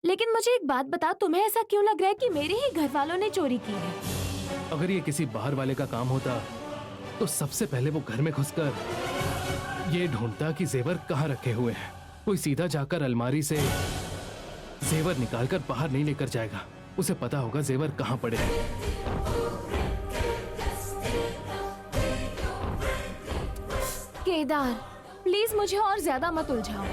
लेकिन मुझे एक बात बता, तुम्हें ऐसा क्यों लग रहा है कि मेरे ही घर वालों ने चोरी की है? अगर ये किसी बाहर वाले का काम होता तो सबसे पहले वो घर में घुसकर ये ढूंढता कि जेवर कहाँ रखे हुए हैं। कोई सीधा जाकर अलमारी से जेवर निकालकर बाहर नहीं लेकर जाएगा। उसे पता होगा जेवर कहाँ पड़े हैं। केदार, प्लीज मुझे और ज्यादा मत उलझाओ।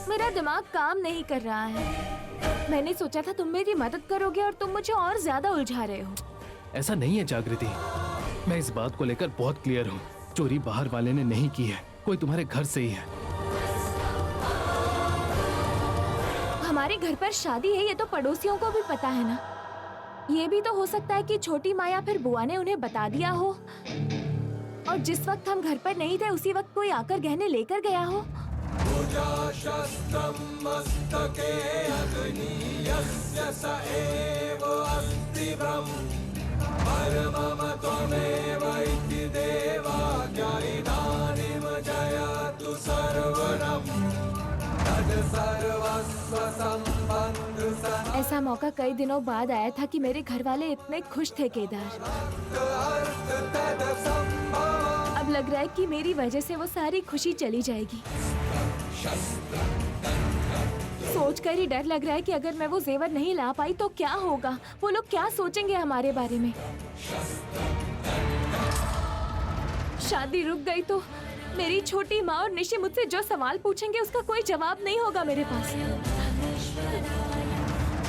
मेरा दिमाग काम नहीं कर रहा है। मैंने सोचा था तुम मेरी मदद करोगे और तुम मुझे और ज्यादा उलझा रहे हो। ऐसा नहीं है जागृति, मैं इस बात को लेकर बहुत क्लियर हूँ। चोरी बाहर वाले ने नहीं की है, कोई तुम्हारे घर से ही है। हमारे घर पर शादी है, ये तो पड़ोसियों को भी पता है ना। ये भी तो हो सकता है कि छोटी माँ या फिर बुआ ने उन्हें बता दिया हो और जिस वक्त हम घर पर नहीं थे उसी वक्त कोई आकर गहने लेकर गया हो। ऐसा मौका कई दिनों बाद आया था कि मेरे घर वाले इतने खुश थे केदार। अब लग रहा है कि मेरी वजह से वो सारी खुशी चली जाएगी। सोचकर ही डर लग रहा है कि अगर मैं वो जेवर नहीं ला पाई तो क्या होगा, वो लोग क्या सोचेंगे हमारे बारे में। शादी रुक गई तो मेरी छोटी माँ और निशी मुझसे जो सवाल पूछेंगे उसका कोई जवाब नहीं होगा मेरे पास।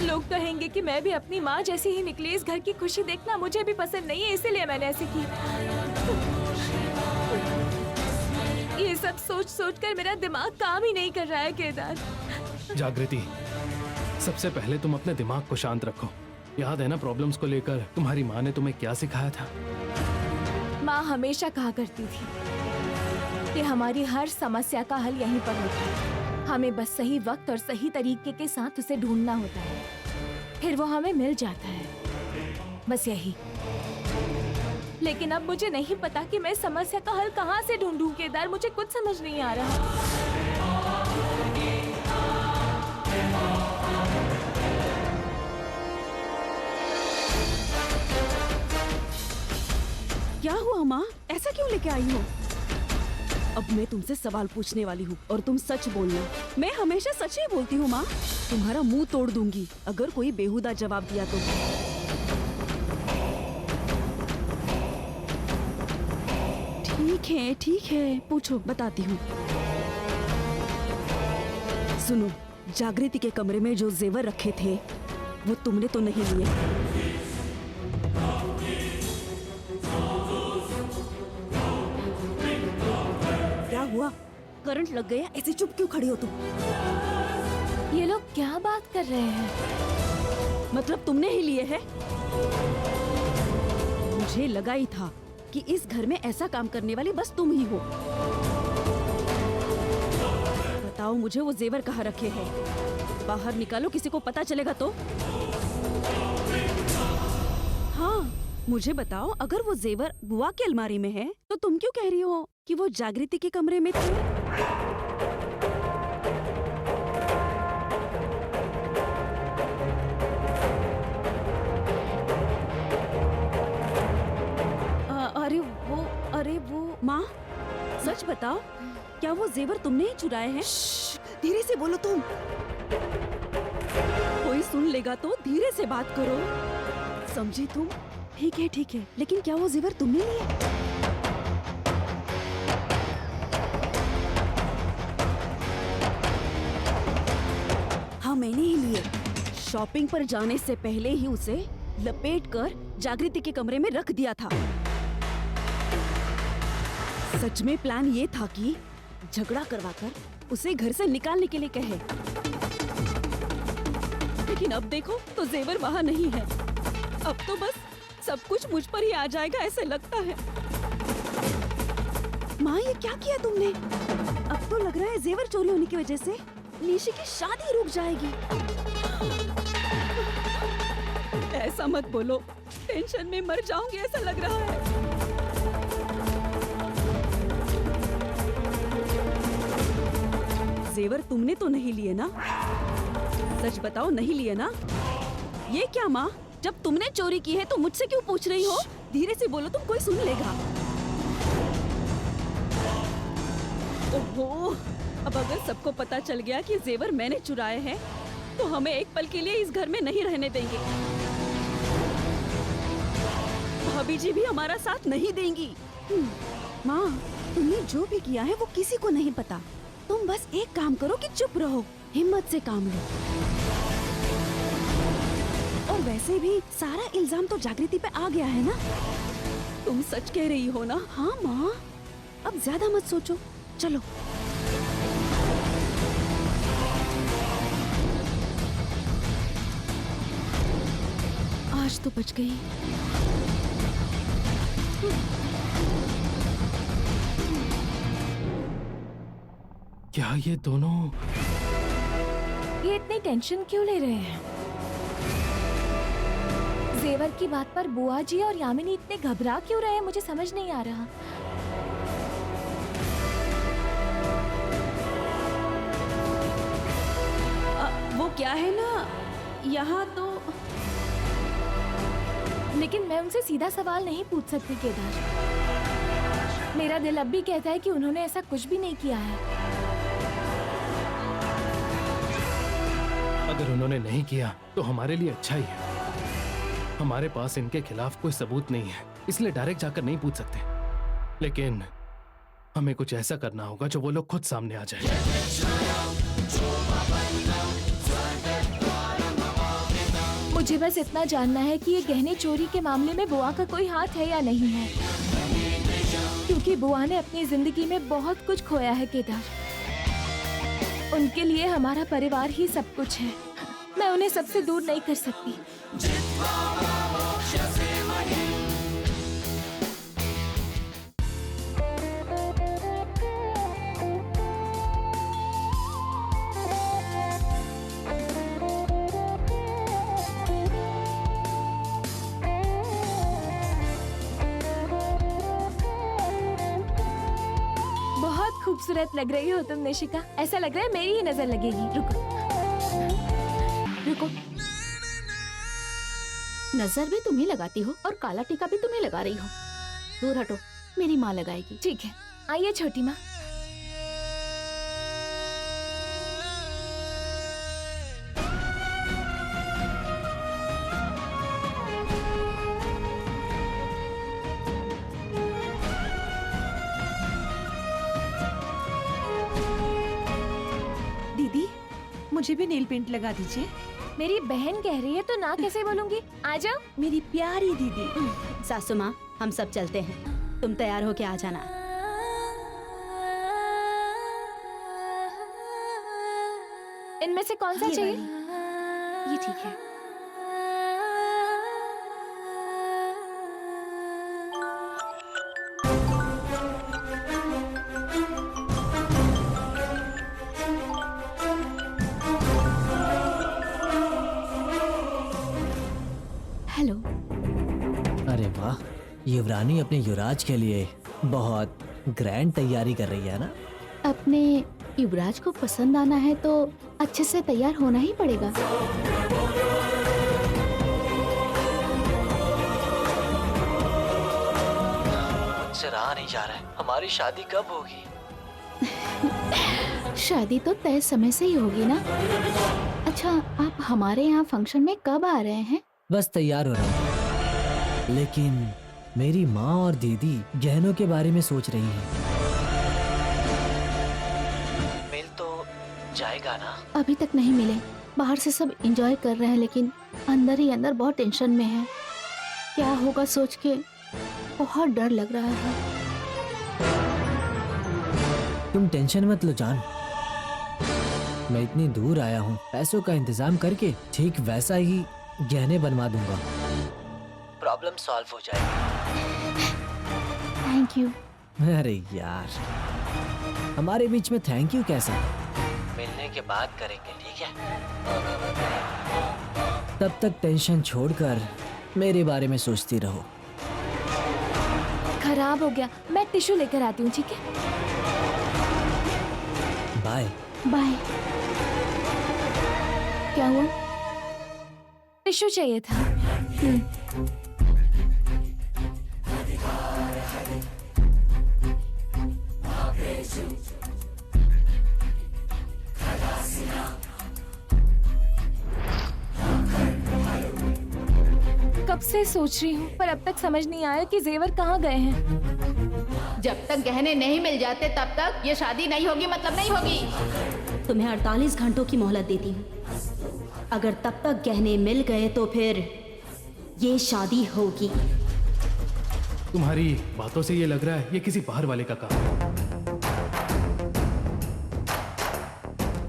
लोग कहेंगे कि मैं भी अपनी माँ जैसी ही निकली। इस घर की खुशी देखना मुझे भी पसंद नहीं है, इसीलिए मैंने ऐसे की। ये सब सोच सोच कर मेरा दिमाग काम ही नहीं कर रहा है केदार। जागृति, सबसे पहले तुम अपने दिमाग को शांत रखो। याद है ना प्रॉब्लम्स को लेकर तुम्हारी माँ ने तुम्हें क्या सिखाया था? माँ हमेशा कहा करती थी कि हमारी हर समस्या का हल यहीं पर होता है। हमें बस सही वक्त और सही तरीके के साथ उसे ढूंढना होता है, फिर वो हमें मिल जाता है। बस यही। लेकिन अब मुझे नहीं पता कि मैं समस्या का हल कहाँ से ढूंढूं केदार, मुझे कुछ समझ नहीं आ रहा। क्या हुआ माँ, ऐसा क्यों लेके आई हो? अब मैं तुमसे सवाल पूछने वाली हूँ और तुम सच बोलना। मैं हमेशा सच ही बोलती हूँ माँ। तुम्हारा मुंह तोड़ दूंगी अगर कोई बेहुदा जवाब दिया तो। ठीक है, पूछो, बताती हूँ। सुनो, जागृति के कमरे में जो जेवर रखे थे वो तुमने तो नहीं लिए? क्या हुआ, करंट लग गया? ऐसे चुप क्यों खड़ी हो तुम? ये लोग क्या बात कर रहे हैं? मतलब तुमने ही लिए हैं? मुझे लगा ही था कि इस घर में ऐसा काम करने वाली बस तुम ही हो। बताओ मुझे वो जेवर कहाँ रखे हैं? बाहर निकालो, किसी को पता चलेगा तो। हाँ, मुझे बताओ, अगर वो जेवर बुआ की अलमारी में है तो तुम क्यों कह रही हो कि वो जागृति के कमरे में थे? अरे वो माँ, सच बताओ, क्या वो जेवर तुमने ही चुराए हैं? धीरे से बोलो तुम, कोई सुन लेगा तो। धीरे से बात करो, समझी तुम? ठीक है, लेकिन क्या वो जेवर तुमने लिए? हाँ, मैंने ही लिए। शॉपिंग पर जाने से पहले ही उसे लपेटकर जागृति के कमरे में रख दिया था। सच में प्लान ये था कि झगड़ा करवाकर उसे घर से निकालने के लिए कहे। लेकिन अब देखो तो जेवर वहाँ नहीं है। अब तो बस सब कुछ मुझ पर ही आ जाएगा ऐसे लगता है। माँ, ये क्या किया तुमने? अब तो लग रहा है जेवर चोरी होने की वजह से निशी की शादी रुक जाएगी। ऐसा मत बोलो, टेंशन में मर जाऊंगी ऐसा लग रहा है। जेवर तुमने तो नहीं लिए ना? सच बताओ, नहीं लिए ना? ये क्या माँ, जब तुमने चोरी की है तो मुझसे क्यों पूछ रही हो? धीरे से बोलो, तुम कोई सुन लेगा। ओहो, अब अगर सबको पता चल गया कि जेवर मैंने चुराए हैं, तो हमें एक पल के लिए इस घर में नहीं रहने देंगे। भाभी जी भी हमारा साथ नहीं देंगी। माँ, तुमने जो भी किया है वो किसी को नहीं पता। तुम बस एक काम करो कि चुप रहो, हिम्मत से काम लो। और वैसे भी सारा इल्जाम तो जागृति पे आ गया है ना? तुम सच कह रही हो ना? हाँ माँ, अब ज्यादा मत सोचो, चलो। आज तो बच गई। क्या ये दोनों? ये इतनी टेंशन क्यों ले रहे हैं? जेवर की बात पर बुआ जी और यामिनी इतने घबरा क्यों रहे हैं, मुझे समझ नहीं आ रहा। वो क्या है ना, यहाँ तो। लेकिन मैं उनसे सीधा सवाल नहीं पूछ सकती केदार। मेरा दिल अब भी कहता है कि उन्होंने ऐसा कुछ भी नहीं किया है। अगर उन्होंने नहीं किया तो हमारे लिए अच्छा ही है। हमारे पास इनके खिलाफ कोई सबूत नहीं है, इसलिए डायरेक्ट जाकर नहीं पूछ सकते। लेकिन हमें कुछ ऐसा करना होगा जो वो लोग खुद सामने आ जाए। मुझे बस इतना जानना है कि ये गहने चोरी के मामले में बुआ का कोई हाथ है या नहीं है, क्योंकि बुआ ने अपनी जिंदगी में बहुत कुछ खोया है केदार। उनके लिए हमारा परिवार ही सब कुछ है। मैं उन्हें सबसे दूर नहीं कर सकती। बहुत खूबसूरत लग रही हो तुम निशिका। ऐसा लग रहा है मेरी ही नजर लगेगी। रुको रुको। नजर भी तुम्ही लगाती हो और काला टीका भी तुम्हें लगा रही हो। दूर हटो, मेरी माँ लगाएगी। ठीक है, आइए छोटी माँ। दीदी, मुझे भी नेल पेंट लगा दीजिए। मेरी बहन कह रही है तो ना कैसे बोलूंगी। आ जाओ। मेरी प्यारी दीदी। सासू माँ, हम सब चलते हैं, तुम तैयार होके आ जाना। इनमें से कौन सा ये चाहिए? ये ठीक है। हेलो। अरे वाह, युवरानी अपने युवराज के लिए बहुत ग्रैंड तैयारी कर रही है ना? अपने युवराज को पसंद आना है तो अच्छे से तैयार होना ही पड़ेगा। मुझसे रहा नहीं जा रहा है, हमारी शादी कब होगी? शादी तो तय समय से ही होगी ना। अच्छा, आप हमारे यहाँ फंक्शन में कब आ रहे हैं? बस तैयार हो रहा हूँ, लेकिन मेरी माँ और दीदी गहनों के बारे में सोच रही हैं। मिल तो जाएगा ना? अभी तक नहीं मिले। बाहर से सब एंजॉय कर रहे हैं, लेकिन अंदर ही अंदर बहुत टेंशन में है। क्या होगा सोच के बहुत डर लग रहा है। तुम टेंशन मत लो जान, मैं इतनी दूर आया हूँ, पैसों का इंतजाम करके ठीक वैसा ही गहने बनवा दूंगा। प्रॉब्लम सॉल्व हो जाएगी। Thank you. अरे यार, हमारे बीच में थैंक यू कैसा? मिलने के बाद करेंगे, ठीक है? तब तक टेंशन छोड़कर मेरे बारे में सोचती रहो। खराब हो गया, मैं टिश्यू लेकर आती हूँ, ठीक है? बाय। बाय। क्या हुआ? टिश्यू चाहिए था। कब से सोच रही हूँ पर अब तक समझ नहीं आया कि जेवर कहाँ गए हैं। जब तक गहने नहीं मिल जाते तब तक ये शादी नहीं होगी, मतलब नहीं होगी। तुम्हें 48 घंटों की मोहलत देती हूँ। अगर तब तक गहने मिल गए तो फिर ये शादी होगी। तुम्हारी बातों से ये लग रहा है ये किसी बाहर वाले का काम है।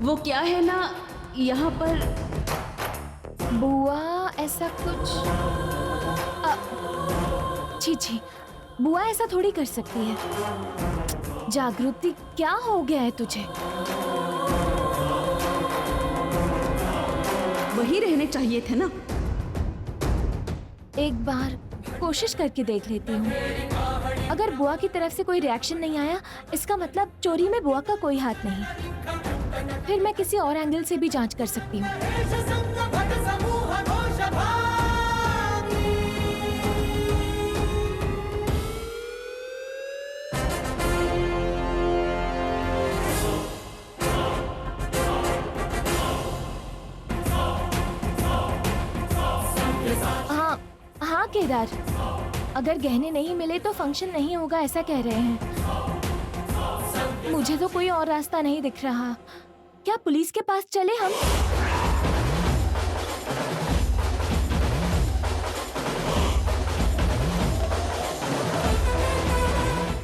वो क्या है ना, यहाँ पर बुआ ऐसा कुछ छी छी, बुआ ऐसा थोड़ी कर सकती है। जागृति, क्या हो गया है तुझे? वही रहने चाहिए थे ना। एक बार कोशिश करके देख लेती हूँ। अगर बुआ की तरफ से कोई रिएक्शन नहीं आया, इसका मतलब चोरी में बुआ का कोई हाथ नहीं। फिर मैं किसी और एंगल से भी जांच कर सकती हूँ। हाँ हाँ केदार, अगर गहने नहीं मिले तो फंक्शन नहीं होगा ऐसा कह रहे हैं। मुझे तो कोई और रास्ता नहीं दिख रहा। क्या पुलिस के पास चले हम?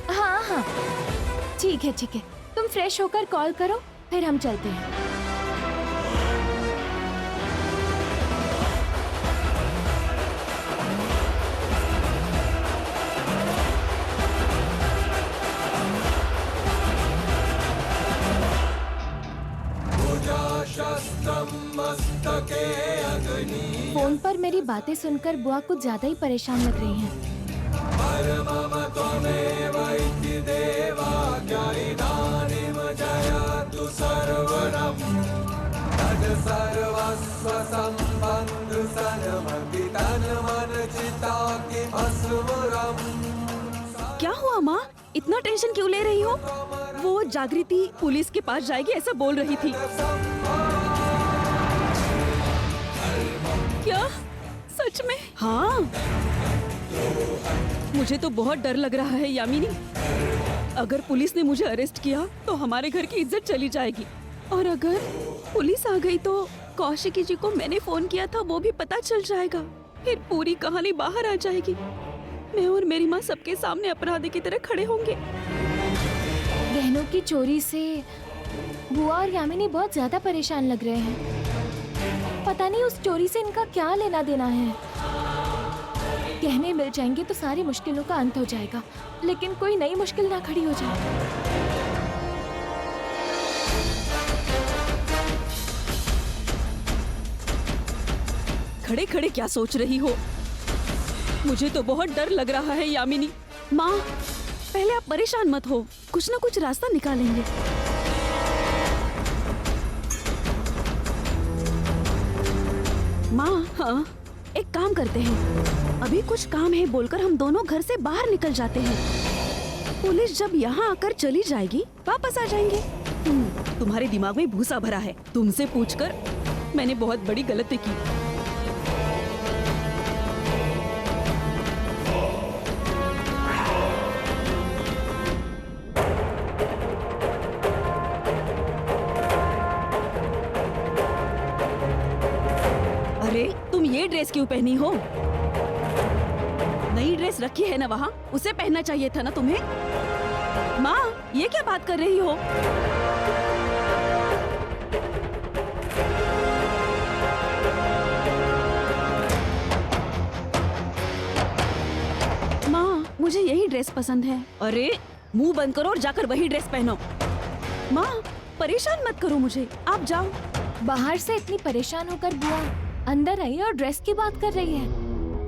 हाँ हाँ ठीक है ठीक है, तुम फ्रेश होकर कॉल करो, फिर हम चलते हैं। फोन पर मेरी बातें सुनकर बुआ कुछ ज्यादा ही परेशान लग रही हैं। क्या हुआ माँ, इतना टेंशन क्यों ले रही हो? वो जागृति पुलिस के पास जाएगी ऐसा बोल रही थी। क्या सच में? हाँ, मुझे तो बहुत डर लग रहा है यामिनी। अगर पुलिस ने मुझे अरेस्ट किया तो हमारे घर की इज्जत चली जाएगी, और अगर पुलिस आ गई तो कौशिकी जी को मैंने फोन किया था वो भी पता चल जाएगा। फिर पूरी कहानी बाहर आ जाएगी। मैं और मेरी माँ सबके सामने अपराधी की तरह खड़े होंगे। गहनों की चोरी से बुआ और यामिनी बहुत ज्यादा परेशान लग रहे हैं। पता नहीं उस चोरी से इनका क्या लेना देना है। गहने मिल जाएंगे तो सारी मुश्किलों का अंत हो जाएगा, लेकिन कोई नई मुश्किल ना खड़ी हो जाए। खड़े खड़े क्या सोच रही हो? मुझे तो बहुत डर लग रहा है यामिनी। माँ, पहले आप परेशान मत हो, कुछ ना कुछ रास्ता निकालेंगे। माँ, हाँ, एक काम करते हैं, अभी कुछ काम है बोलकर हम दोनों घर से बाहर निकल जाते हैं। पुलिस जब यहाँ आकर चली जाएगी वापस आ जाएंगे। तुम्हारे दिमाग में भूसा भरा है। तुमसे पूछकर मैंने बहुत बड़ी गलती की। अरे तुम ये ड्रेस क्यों पहनी हो? नई ड्रेस रखी है ना वहाँ, उसे पहनना चाहिए था ना तुम्हें। माँ, ये क्या बात कर रही हो? माँ, मुझे यही ड्रेस पसंद है। अरे मुंह बंद करो और जाकर वही ड्रेस पहनो। माँ, परेशान मत करो मुझे, आप जाओ। बाहर से इतनी परेशान होकर बुआ अंदर आई और ड्रेस की बात कर रही है।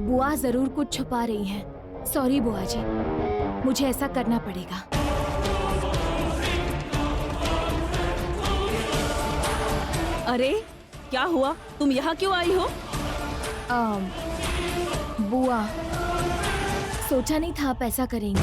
बुआ जरूर कुछ छुपा रही हैं। सॉरी बुआ जी, मुझे ऐसा करना पड़ेगा। अरे क्या हुआ? तुम यहाँ क्यों आई हो? बुआ, सोचा नहीं था आप ऐसा करेंगे।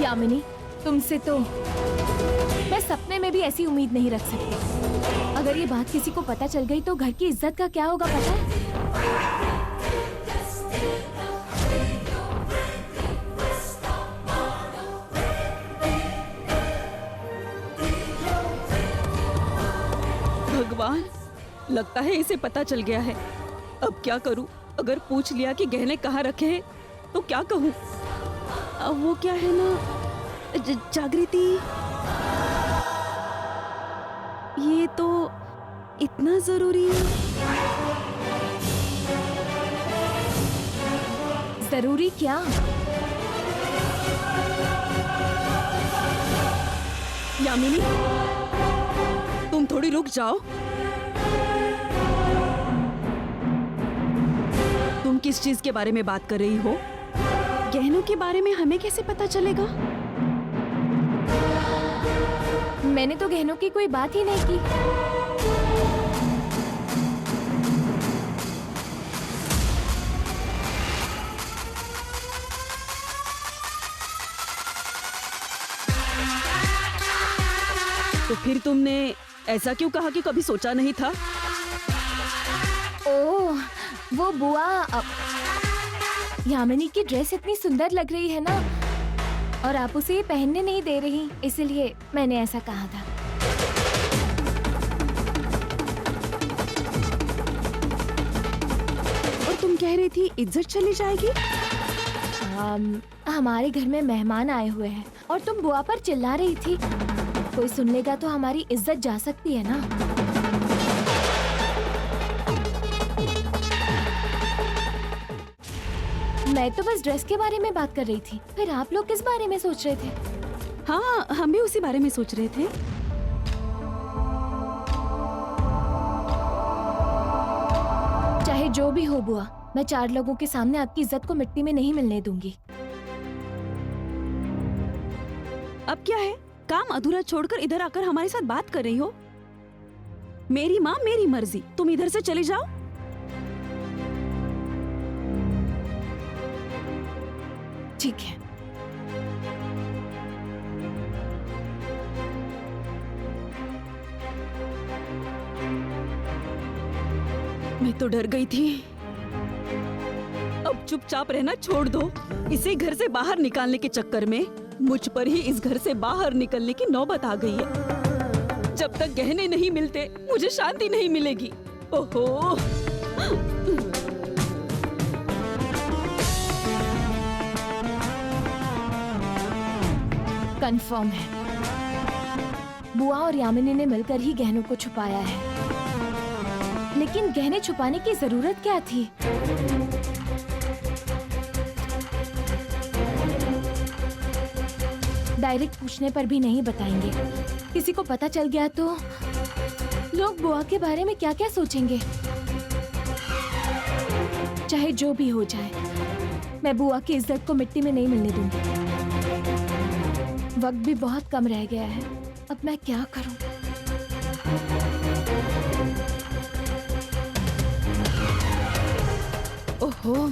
यामिनी, तुमसे तो मैं सपने में भी ऐसी उम्मीद नहीं रख सकती। अगर ये बात किसी को पता चल गई तो घर की इज्जत का क्या होगा पता है? भगवान, लगता है इसे पता चल गया है। अब क्या करूं? अगर पूछ लिया कि गहने कहाँ रखे हैं तो क्या कहूं? अब वो क्या है ना, जागृति, ये तो इतना जरूरी है। जरूरी क्या? यामिनी, तुम थोड़ी रुक जाओ। तुम किस चीज के बारे में बात कर रही हो? गहनों के बारे में हमें कैसे पता चलेगा? मैंने तो गहनों की कोई बात ही नहीं की। तो फिर तुमने ऐसा क्यों कहा कि कभी सोचा नहीं था? ओह, वो बुआ, यामिनी की ड्रेस इतनी सुंदर लग रही है ना, और आप उसे ये पहनने नहीं दे रही, इसलिए मैंने ऐसा कहा था। और तुम कह रही थी इज्जत चली जाएगी? हमारे घर में मेहमान आए हुए हैं और तुम बुआ पर चिल्ला रही थी। कोई सुन लेगा तो हमारी इज्जत जा सकती है ना। मैं तो बस ड्रेस के बारे में बात कर रही थी, फिर आप लोग किस बारे में सोच रहे थे? हाँ, हम भी उसी बारे में सोच रहे थे। चाहे जो भी हो बुआ, मैं 4 लोगों के सामने आपकी इज्जत को मिट्टी में नहीं मिलने दूंगी। अब क्या है, काम अधूरा छोड़कर इधर आकर हमारे साथ बात कर रही हो? मेरी माँ मेरी मर्जी, तुम इधर से चली जाओ। ठीक है। मैं तो डर गई थी। अब चुपचाप रहना छोड़ दो। इसे घर से बाहर निकालने के चक्कर में मुझ पर ही इस घर से बाहर निकलने की नौबत आ गई है। जब तक गहने नहीं मिलते मुझे शांति नहीं मिलेगी। ओहो, कंफर्म है, बुआ और यामिनी ने मिलकर ही गहनों को छुपाया है। लेकिन गहने छुपाने की जरूरत क्या थी? डायरेक्ट पूछने पर भी नहीं बताएंगे। किसी को पता चल गया तो लोग बुआ के बारे में क्या क्या सोचेंगे। चाहे जो भी हो जाए, मैं बुआ की इज्जत को मिट्टी में नहीं मिलने दूंगी। वक्त भी बहुत कम रह गया है, अब मैं क्या करूं? ओहो,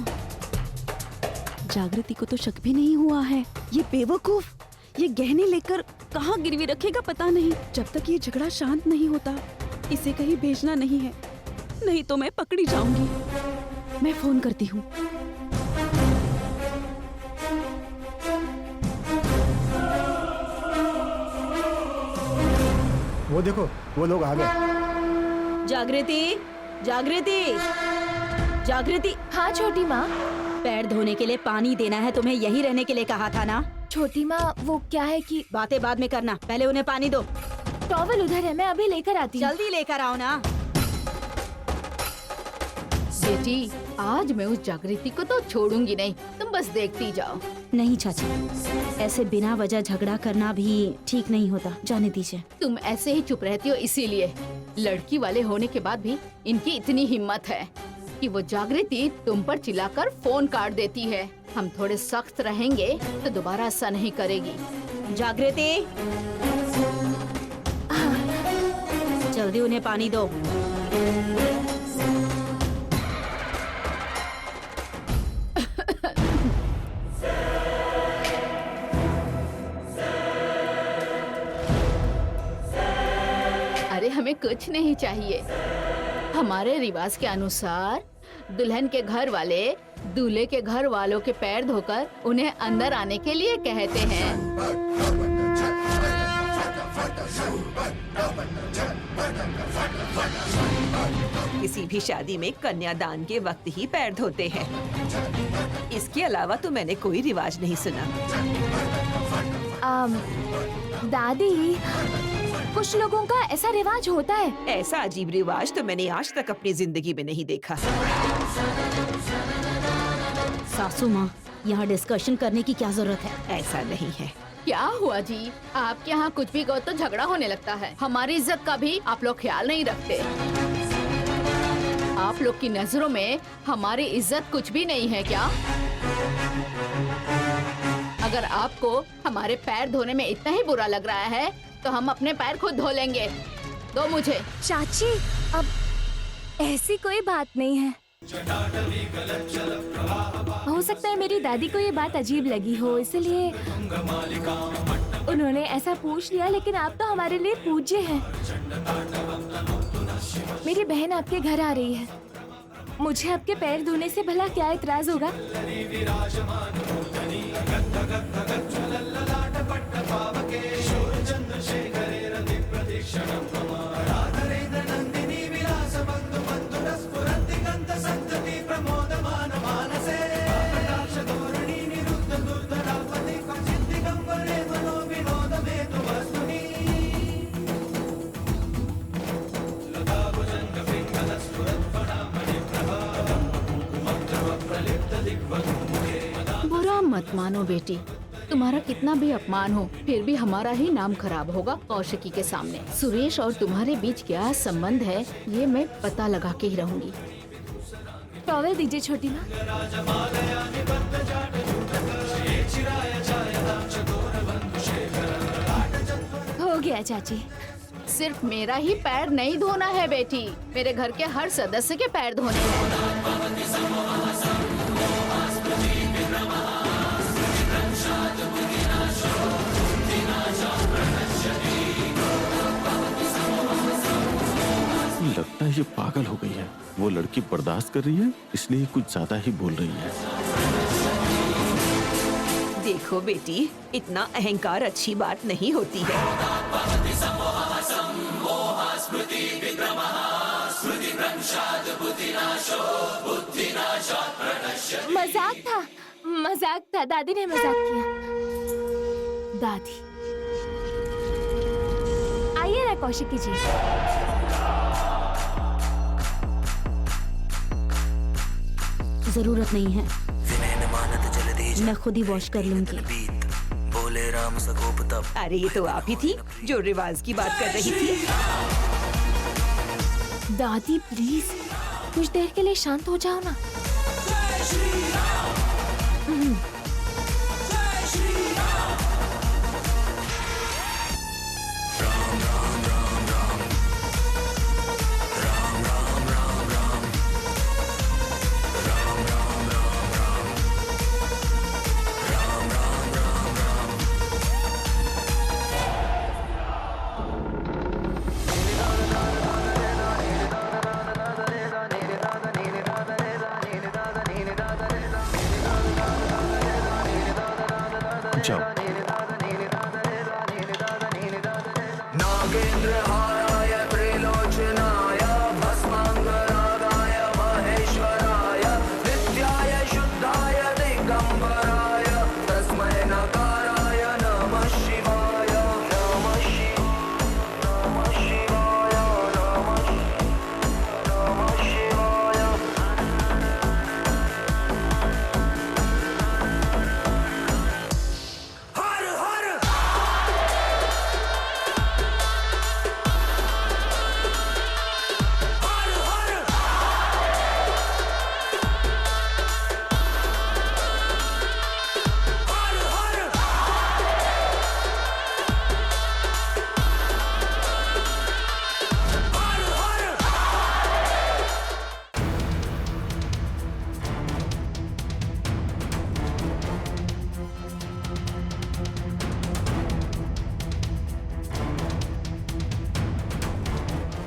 जागृति को तो शक भी नहीं हुआ है। ये बेवकूफ ये गहने लेकर कहाँ गिरवी रखेगा पता नहीं। जब तक ये झगड़ा शांत नहीं होता इसे कहीं भेजना नहीं है, नहीं तो मैं पकड़ी जाऊंगी। मैं फोन करती हूँ। वो देखो, वो लोग आ गए। जागृति, जागृति, जागृति। हाँ छोटी माँ। पैर धोने के लिए पानी देना है, तुम्हें यहीं रहने के लिए कहा था ना। छोटी माँ, वो क्या है कि बातें बाद में करना, पहले उन्हें पानी दो। टॉवल उधर है, मैं अभी लेकर आती हूँ। जल्दी लेकर आओ ना। बेटी, आज मैं उस जागृति को तो छोड़ूंगी नहीं, तुम बस देखती जाओ। नहीं चाची, ऐसे बिना वजह झगड़ा करना भी ठीक नहीं होता, जाने दीजिए। तुम ऐसे ही चुप रहती हो इसीलिए। लड़की वाले होने के बाद भी इनकी इतनी हिम्मत है कि वो जागृति तुम पर चिल्लाकर फोन काट देती है। हम थोड़े सख्त रहेंगे तो दोबारा ऐसा नहीं करेगी। जागृति, जल्दी उन्हें पानी दो। अरे हमें कुछ नहीं चाहिए। हमारे रिवाज के अनुसार दुल्हन के घर वाले दूल्हे के घर वालों के पैर धोकर उन्हें अंदर आने के लिए कहते हैं। किसी भी शादी में कन्यादान के वक्त ही पैर धोते हैं। इसके अलावा तो मैंने कोई रिवाज नहीं सुना। दादी, कुछ लोगों का ऐसा रिवाज होता है। ऐसा अजीब रिवाज तो मैंने आज तक अपनी जिंदगी में नहीं देखा। सासू माँ, यहाँ डिस्कशन करने की क्या जरूरत है? ऐसा नहीं है। क्या हुआ जी, आपके यहाँ कुछ भी कहो तो झगड़ा होने लगता है। हमारी इज्जत का भी आप लोग ख्याल नहीं रखते। आप लोग की नजरों में हमारी इज्जत कुछ भी नहीं है क्या? अगर आपको हमारे पैर धोने में इतना ही बुरा लग रहा है तो हम अपने पैर खुद धो लेंगे। दो मुझे। चाची, अब ऐसी कोई बात नहीं है। हो सकता है मेरी दादी को ये बात अजीब लगी हो, इसलिए उन्होंने ऐसा पूछ लिया, लेकिन आप तो हमारे लिए पूज्य हैं। मेरी बहन आपके घर आ रही है, मुझे आपके पैर धोने से भला क्या इतराज होगा? बुरा मत मानो बेटी, तुम्हारा कितना भी अपमान हो फिर भी हमारा ही नाम खराब होगा कौशिकी के सामने। सुरेश और तुम्हारे बीच क्या संबंध है ये मैं पता लगा के ही रहूंगी। टॉवेल दीजिए छोटी माँ। हो गया चाची। सिर्फ मेरा ही पैर नहीं धोना है बेटी, मेरे घर के हर सदस्य के पैर धोने हैं। लगता है ये पागल हो गई है। वो लड़की बर्दाश्त कर रही है, इसलिए कुछ ज्यादा ही बोल रही है। देखो बेटी, इतना अहंकार अच्छी बात नहीं होती है। मजाक था, दादी ने मजाक किया। दादी, आइए ना कौशिकी जी। जरूरत नहीं है, मैं खुद ही वॉश कर लूंगी। अरे ये तो आप ही थी जो रिवाज की बात कर रही थी। दादी प्लीज कुछ देर के लिए शांत हो जाओ ना।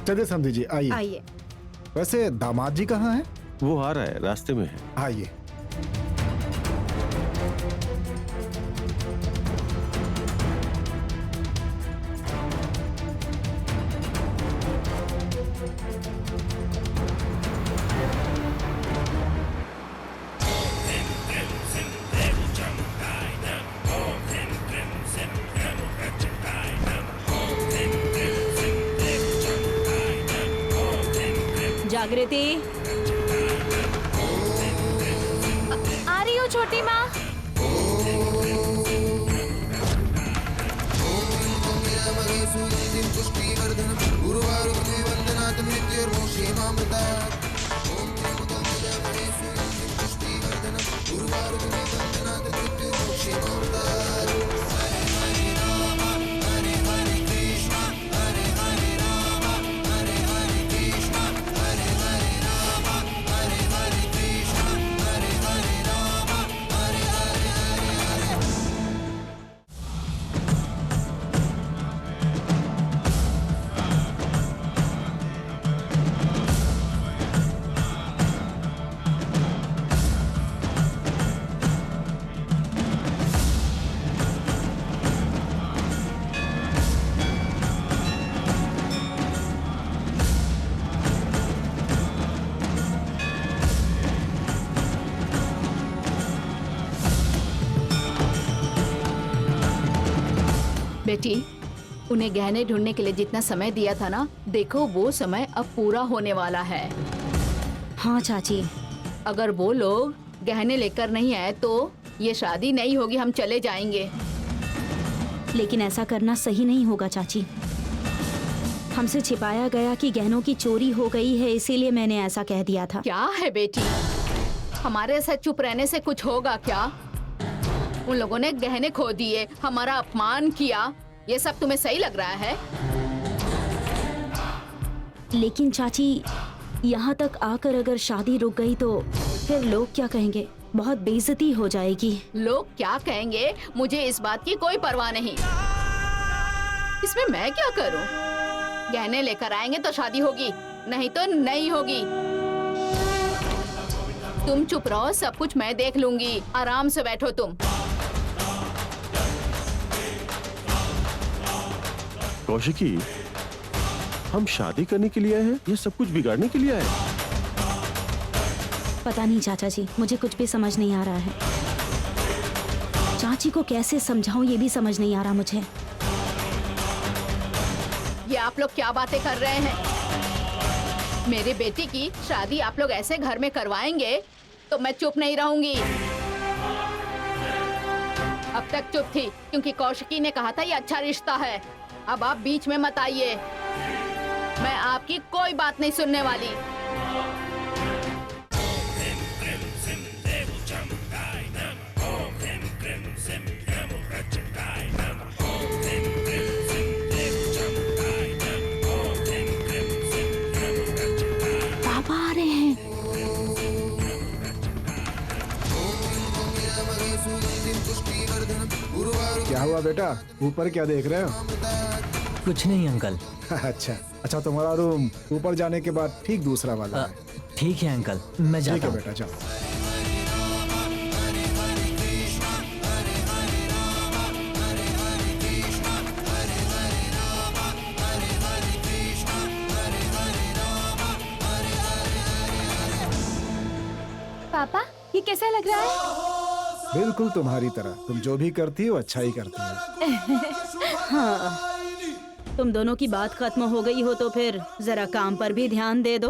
चलिए समझी जी, आइए। आइए। वैसे दामाद जी कहाँ हैं? वो आ रहा है, रास्ते में है। आइए। जागृति, आ रही हूँ छोटी माँ। बेटी, उन्हें गहने ढूंढने के लिए जितना समय दिया था ना, देखो वो समय अब पूरा होने वाला है। हाँ चाची। अगर वो लोग गहने लेकर नहीं आए तो ये शादी नहीं होगी, हम चले जाएंगे। लेकिन ऐसा करना सही नहीं होगा चाची। हमसे छिपाया गया कि गहनों की चोरी हो गई है, इसीलिए मैंने ऐसा कह दिया था। क्या है बेटी, हमारे साथ चुप रहने से कुछ होगा क्या? उन लोगों ने गहने खो दिए, हमारा अपमान किया, ये सब तुम्हें सही लग रहा है? लेकिन चाची, यहाँ तक आकर अगर शादी रुक गई तो फिर लोग क्या कहेंगे? बहुत बेइज्जती हो जाएगी। लोग क्या कहेंगे, मुझे इस बात की कोई परवाह नहीं। इसमें मैं क्या करूं? गहने लेकर आएंगे तो शादी होगी, नहीं तो नहीं होगी। तुम चुप रहो, सब कुछ मैं देख लूंगी। आराम से बैठो तुम। कौशिकी, हम शादी करने के लिए आए हैं, ये सब कुछ बिगाड़ने के लिए आए हैं? पता नहीं चाचा जी, मुझे कुछ भी समझ नहीं आ रहा है। चाची को कैसे समझाऊं ये भी समझ नहीं आ रहा मुझे। ये आप लोग क्या बातें कर रहे हैं? मेरी बेटी की शादी आप लोग ऐसे घर में करवाएंगे तो मैं चुप नहीं रहूंगी। अब तक चुप थी क्योंकि कौशिकी ने कहा था ये अच्छा रिश्ता है। अब आप बीच में मत आइए, मैं आपकी कोई बात नहीं सुनने वाली। पापा आ रहे हैं। क्या हुआ बेटा, ऊपर क्या देख रहे हो? कुछ नहीं अंकल। अच्छा, तुम्हारा रूम ऊपर जाने के बाद ठीक दूसरा वाला है। ठीक है अंकल, मैं ठीक जाता है हूँ। बेटा, जाओ। पापा, ये कैसा लग रहा है? बिल्कुल तुम्हारी तरह, तुम जो भी करती हो अच्छा ही करती हो। हाँ, तुम दोनों की बात खत्म हो गई हो तो फिर जरा काम पर भी ध्यान दे दो।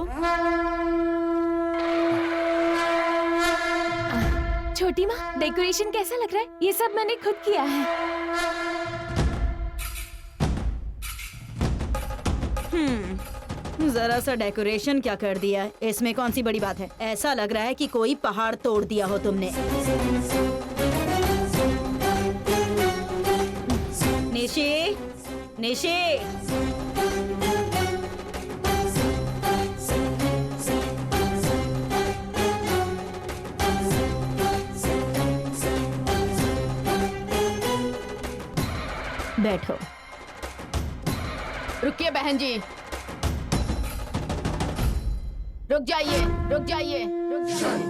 छोटी माँ, डेकोरेशन कैसा लग रहा है? ये सब मैंने खुद किया है। जरा सा डेकोरेशन क्या कर दिया है, इसमें कौन सी बड़ी बात है? ऐसा लग रहा है कि कोई पहाड़ तोड़ दिया हो तुमने। निशी, निशी, बैठो। रुकिए बहन जी, रुक जाइए, रुक जाइए, रुक जाइए।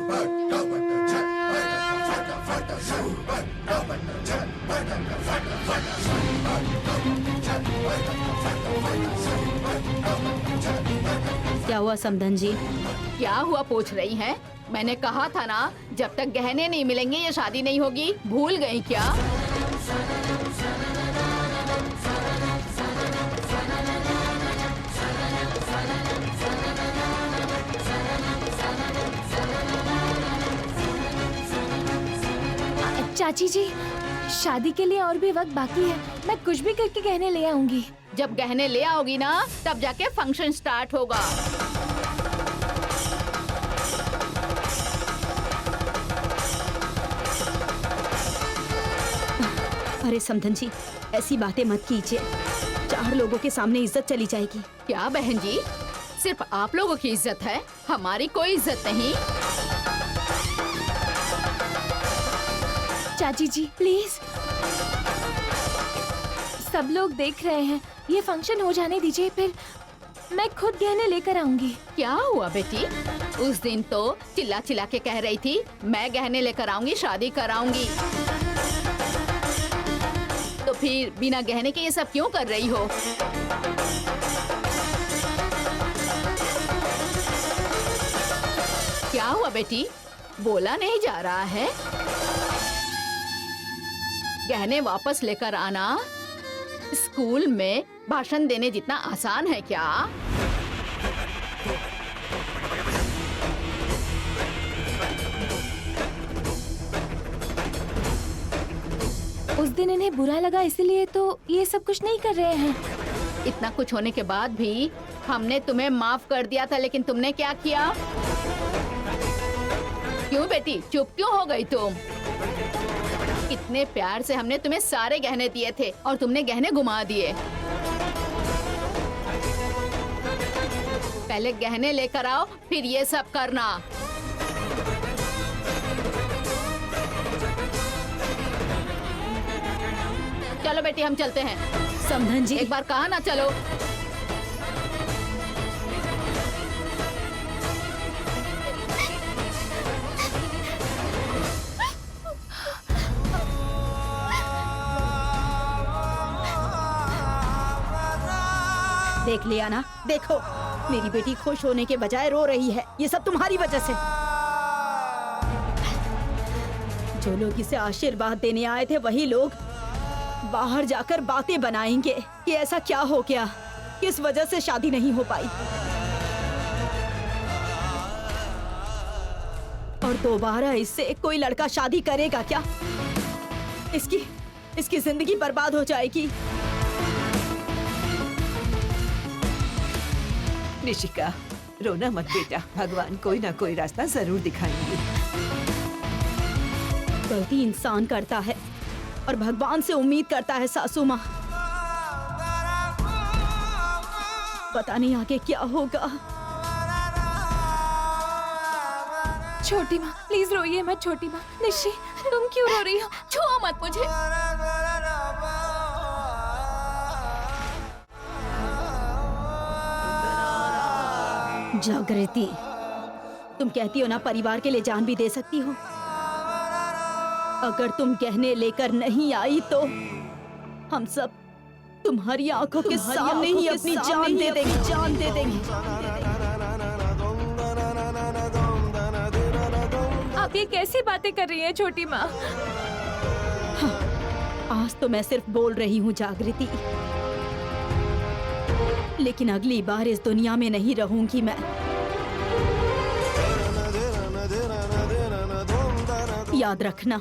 क्या हुआ समधन जी? क्या हुआ पूछ रही हैं? मैंने कहा था ना, जब तक गहने नहीं मिलेंगे ये शादी नहीं होगी। भूल गई क्या? चाची जी, शादी के लिए और भी वक्त बाकी है। मैं कुछ भी करके गहने ले आऊंगी। जब गहने ले आओगी ना, तब जाके फंक्शन स्टार्ट होगा। अरे समधन जी, ऐसी बातें मत कीजिए। 4 लोगों के सामने इज्जत चली जाएगी। क्या बहन जी, सिर्फ आप लोगों की इज्जत है, हमारी कोई इज्जत नहीं। चाची जी प्लीज, सब लोग देख रहे हैं। ये फंक्शन हो जाने दीजिए, फिर मैं खुद गहने लेकर आऊंगी। क्या हुआ बेटी? उस दिन तो चिल्ला चिल्ला के कह रही थी मैं गहने लेकर आऊंगी, शादी कराऊंगी। तो फिर बिना गहने के ये सब क्यों कर रही हो? क्या हुआ बेटी? बोला नहीं जा रहा है? गहने वापस लेकर आना स्कूल में भाषण देने जितना आसान है क्या? उस दिन इन्हें बुरा लगा, इसलिए तो ये सब कुछ नहीं कर रहे हैं। इतना कुछ होने के बाद भी हमने तुम्हें माफ कर दिया था, लेकिन तुमने क्या किया? क्यों बेटी, चुप क्यों हो गई तुम? कितने प्यार से हमने तुम्हें सारे गहने दिए थे और तुमने गहने घुमा दिए। पहले गहने लेकर आओ, फिर ये सब करना। चलो बेटी, हम चलते हैं। समधन जी, एक बार कहा ना चलो। देख लिया ना, देखो मेरी बेटी खुश होने के बजाय रो रही है। ये सब तुम्हारी वजह से। जो लोग इसे आशीर्वाद देने आए थे वही लोग बाहर जाकर बातें बनाएंगे कि ऐसा क्या हो गया, किस वजह से शादी नहीं हो पाई। और दोबारा इससे कोई लड़का शादी करेगा क्या? इसकी जिंदगी बर्बाद हो जाएगी। निशिका, रोना मत बेटा, भगवान कोई ना कोई रास्ता जरूर दिखाएंगे। गलती इंसान करता है और भगवान से उम्मीद करता है सासू माँ। पता नहीं आगे क्या होगा। छोटी माँ प्लीज रोइए मत। छोटी माँ, निशी तुम क्यों रो रही हो? छुओ मत मुझे। जागृति, तुम कहती हो ना परिवार के लिए जान भी दे सकती हो। अगर तुम गहने लेकर नहीं आई तो हम सब तुम्हारी आंखों के सामने ही अपनी जान दे देंगे। जान दे देंगे। आप ये कैसी बातें कर रही हैं छोटी माँ? आज तो मैं सिर्फ बोल रही हूँ जागृति, लेकिन अगली बार इस दुनिया में नहीं रहूंगी मैं। याद रखना।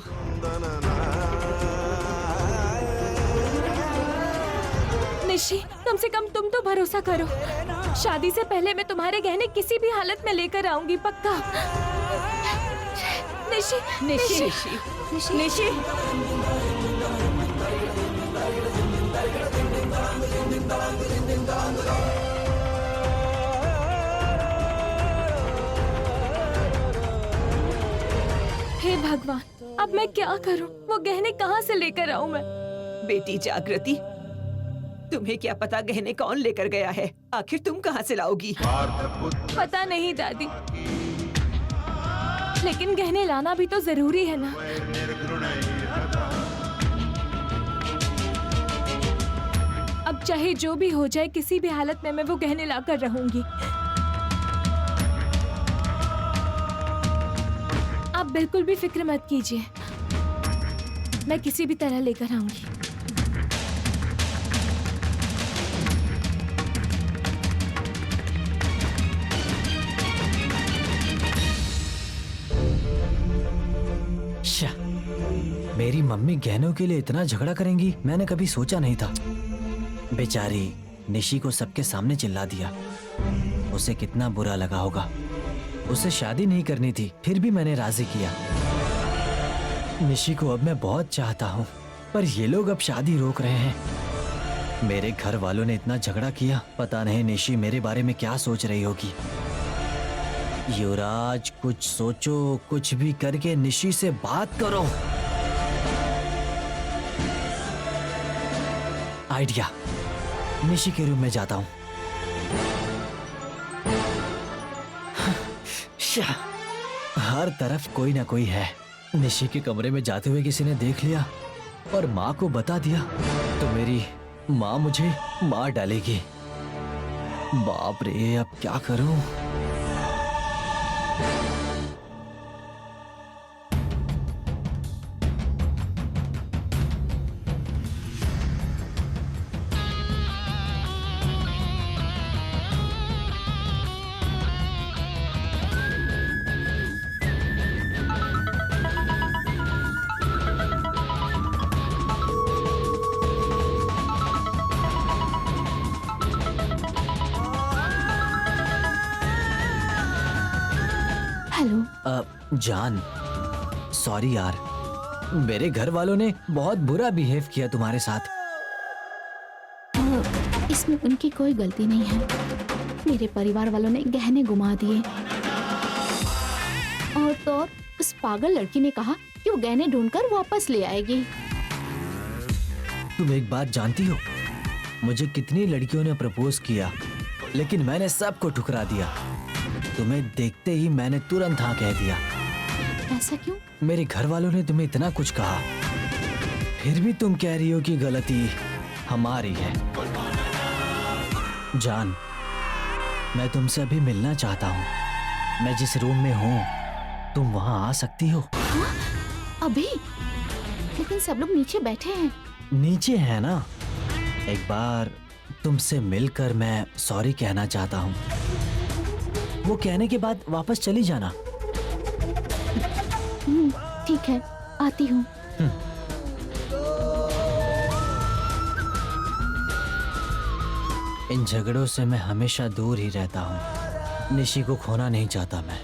निशी, कम से कम तुम तो भरोसा करो। शादी से पहले मैं तुम्हारे गहने किसी भी हालत में लेकर आऊंगी, पक्का। निशी, निशी, निशी, निशी। हे भगवान, अब मैं क्या करूं? वो गहने कहाँ से लेकर आऊं मैं? बेटी जागृति, तुम्हें क्या पता गहने कौन लेकर गया है? आखिर तुम कहाँ से लाओगी? पता नहीं दादी, लेकिन गहने लाना भी तो जरूरी है ना। अब चाहे जो भी हो जाए, किसी भी हालत में मैं वो गहने लाकर रहूंगी। आप बिल्कुल भी फिक्र मत कीजिए, मैं किसी भी तरह लेकर आऊंगी। मेरी मम्मी गहनों के लिए इतना झगड़ा करेंगी, मैंने कभी सोचा नहीं था। बेचारी निशी को सबके सामने चिल्ला दिया, उसे कितना बुरा लगा होगा। उसे शादी नहीं करनी थी, फिर भी मैंने राजी किया। निशी को अब मैं बहुत चाहता हूँ, पर ये लोग अब शादी रोक रहे हैं। मेरे घर वालों ने इतना झगड़ा किया, पता नहीं निशी मेरे बारे में क्या सोच रही होगी। युवराज, कुछ सोचो, कुछ भी करके निशी से बात करो। आइडिया, निशी के रूम में जाता हूँ। हर तरफ कोई ना कोई है। निशी के कमरे में जाते हुए किसी ने देख लिया और माँ को बता दिया तो मेरी माँ मुझे मार डालेगी। बाप रे, अब क्या करूं? जान, सॉरी यार, मेरे घर वालों ने बहुत बुरा बिहेव किया तुम्हारे साथ। इसमें उनकी कोई गलती नहीं है। मेरे परिवार वालों ने गहने गुमा दिए और तो और उस पागल लड़की ने कहा कि वो गहने ढूंढकर वापस ले आएगी। तुम एक बात जानती हो, मुझे कितनी लड़कियों ने प्रपोज किया, लेकिन मैंने सबको ठुकरा दिया। तुम्हें देखते ही मैंने तुरंत हाँ कह दिया। ऐसा क्यों? मेरे घर वालों ने तुम्हें इतना कुछ कहा, फिर भी तुम कह रही हो कि गलती हमारी है। जान, मैं तुमसे अभी मिलना चाहता हूँ। मैं जिस रूम में हूँ, तुम वहाँ आ सकती हो? हाँ? अभी? लेकिन सब लोग नीचे बैठे हैं। नीचे है ना? एक बार तुमसे मिलकर मैं सॉरी कहना चाहता हूँ। वो कहने के बाद वापस चली जाना। ठीक है, आती हूँ। इन झगड़ों से मैं हमेशा दूर ही रहता हूँ। निशी को खोना नहीं चाहता मैं।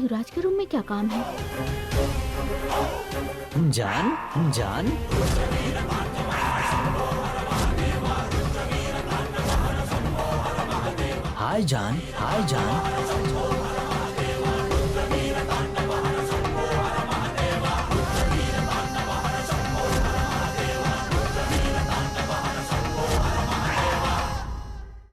युवराज के रूम में क्या काम है? जान जान हाय जान, हाय जान।